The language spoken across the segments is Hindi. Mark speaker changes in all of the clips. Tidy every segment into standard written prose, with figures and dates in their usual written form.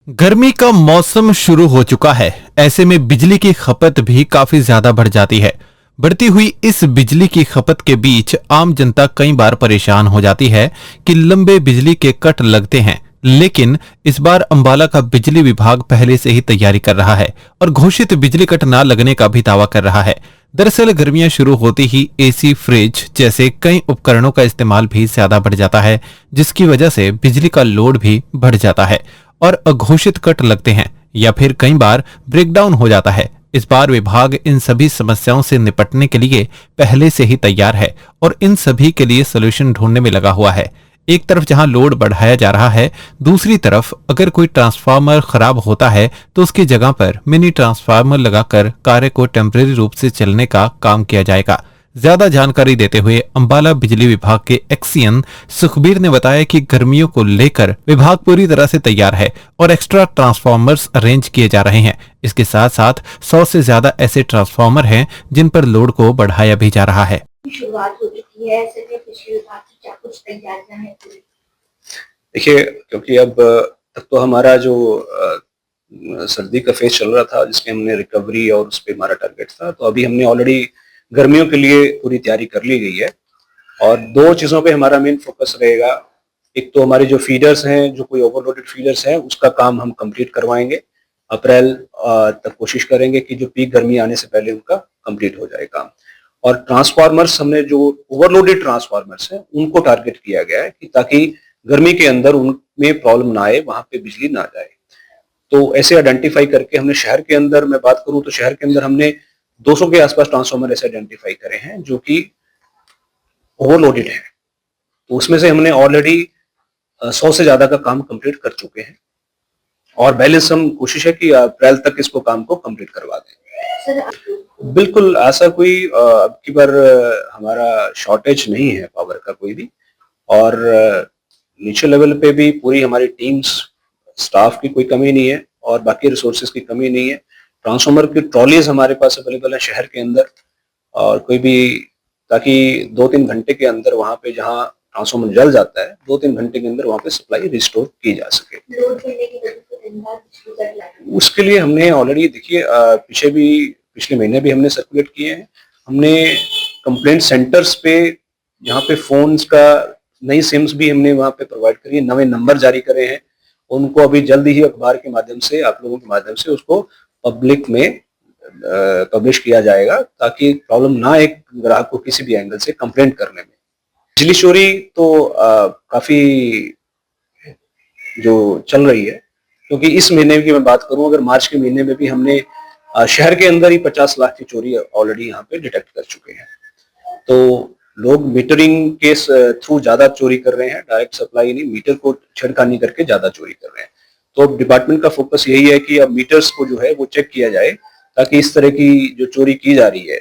Speaker 1: गर्मी का मौसम शुरू हो चुका है। ऐसे में बिजली की खपत भी काफी ज्यादा बढ़ जाती है। बढ़ती हुई इस बिजली की खपत के बीच आम जनता कई बार परेशान हो जाती है कि लंबे बिजली के कट लगते हैं। लेकिन इस बार अंबाला का बिजली विभाग पहले से ही तैयारी कर रहा है और घोषित बिजली कट न लगने का भी दावा कर रहा है। दरअसल गर्मियां शुरू होती ही एसी, फ्रिज जैसे कई उपकरणों का इस्तेमाल भी ज्यादा बढ़ जाता है, जिसकी वजह से बिजली का लोड भी बढ़ जाता है और अघोषित कट लगते हैं या फिर कई बार ब्रेकडाउन हो जाता है। इस बार विभाग इन सभी समस्याओं से निपटने के लिए पहले से ही तैयार है और इन सभी के लिए सॉल्यूशन ढूंढने में लगा हुआ है। एक तरफ जहां लोड बढ़ाया जा रहा है, दूसरी तरफ अगर कोई ट्रांसफार्मर खराब होता है तो उसकी जगह पर मिनी ट्रांसफार्मर लगाकर कार्य को टेम्परेरी रूप से चलने का काम किया जाएगा। ज्यादा जानकारी देते हुए अंबाला बिजली विभाग के एक्सीएन सुखबीर ने बताया कि गर्मियों को लेकर विभाग पूरी तरह से तैयार है और एक्स्ट्रा ट्रांसफार्मर्स अरेंज किए जा रहे हैं। इसके साथ साथ 100 से ज्यादा ऐसे ट्रांसफार्मर हैं जिन पर लोड को बढ़ाया भी जा रहा है।
Speaker 2: शुरुआत हो चुकी है, ऐसे में पिछले विभाग की क्या कुछ तैयारियां हैं पूरी?
Speaker 3: देखिए, क्योंकि अब तक तो हमारा जो सर्दी का फेज चल रहा था जिसमें हमने रिकवरी और उस पे हमारा टारगेट था, तो अभी हमने ऑलरेडी गर्मियों के लिए पूरी तैयारी कर ली गई है और दो चीज़ों पे हमारा मेन फोकस रहेगा। एक तो हमारे जो फीडर्स हैं, जो कोई ओवरलोडेड फीडर्स हैं, उसका काम हम कंप्लीट करवाएंगे। अप्रैल तक कोशिश करेंगे कि जो पीक गर्मी आने से पहले उनका कंप्लीट हो जाए काम। और ट्रांसफार्मर्स, हमने जो ओवरलोडेड ट्रांसफार्मर्स हैं उनको टारगेट किया गया है कि ताकि गर्मी के अंदर उनमें प्रॉब्लम ना आए, वहां पे बिजली ना जाए। तो ऐसे आइडेंटिफाई करके हमने शहर के अंदर, मैं बात करूं तो शहर के अंदर हमने 200 के आसपास ट्रांसफार्मर ऐसे आइडेंटिफाई करे हैं जो कि ओवरलोडेड है। तो उसमें से हमने ऑलरेडी 100 से ज्यादा का काम कंप्लीट कर चुके हैं और बैलेंस हम कोशिश है कि अप्रैल तक इसको काम को कंप्लीट करवा दें। बिल्कुल ऐसा कोई अब की बार हमारा शॉर्टेज नहीं है पावर का कोई भी, और नीचे लेवल पे भी पूरी हमारी टीम्स, स्टाफ की कोई कमी नहीं है और बाकी रिसोर्सेज की कमी नहीं है। ट्रांसफार्मर की ट्रॉलीज हमारे पास अवेलेबल है शहर के अंदर, और कोई भी, ताकि 2-3 घंटे के अंदर वहां पे जहां ट्रांसफार्मर जल जाता है 2-3 घंटे के अंदर वहां पे सप्लाई रिस्टोर की जा सके। उसके लिए हमने ऑलरेडी, देखिए, पिछले महीने भी हमने सर्कुलेट किए हैं। हमने कंप्लेंट सेंटर्स पे, जहाँ पे फोन्स का, नई सिम्स भी हमने वहाँ पे प्रोवाइड करी है, नए नंबर जारी करे हैं। उनको अभी जल्द ही अखबार के माध्यम से, आप लोगों के माध्यम से उसको पब्लिक में पब्लिश किया जाएगा ताकि प्रॉब्लम ना एक ग्राहक को किसी भी एंगल से कंप्लेंट करने में। बिजली चोरी तो काफी जो चल रही है, क्योंकि इस महीने की मैं बात करूं, अगर मार्च के महीने में भी हमने शहर के अंदर ही 50 लाख की चोरी ऑलरेडी यहाँ पे डिटेक्ट कर चुके हैं। तो लोग मीटरिंग के थ्रू ज्यादा चोरी कर रहे हैं, डायरेक्ट सप्लाई नहीं, मीटर को छेड़खानी करके ज्यादा चोरी कर रहे हैं। तो अब डिपार्टमेंट का फोकस यही है कि अब मीटर्स को जो है वो चेक किया जाए ताकि इस तरह की जो चोरी की जा रही है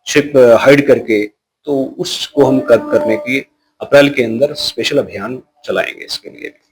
Speaker 3: चिप हाइड करके, तो उसको हम करने की अप्रैल के अंदर स्पेशल अभियान चलाएंगे इसके लिए भी।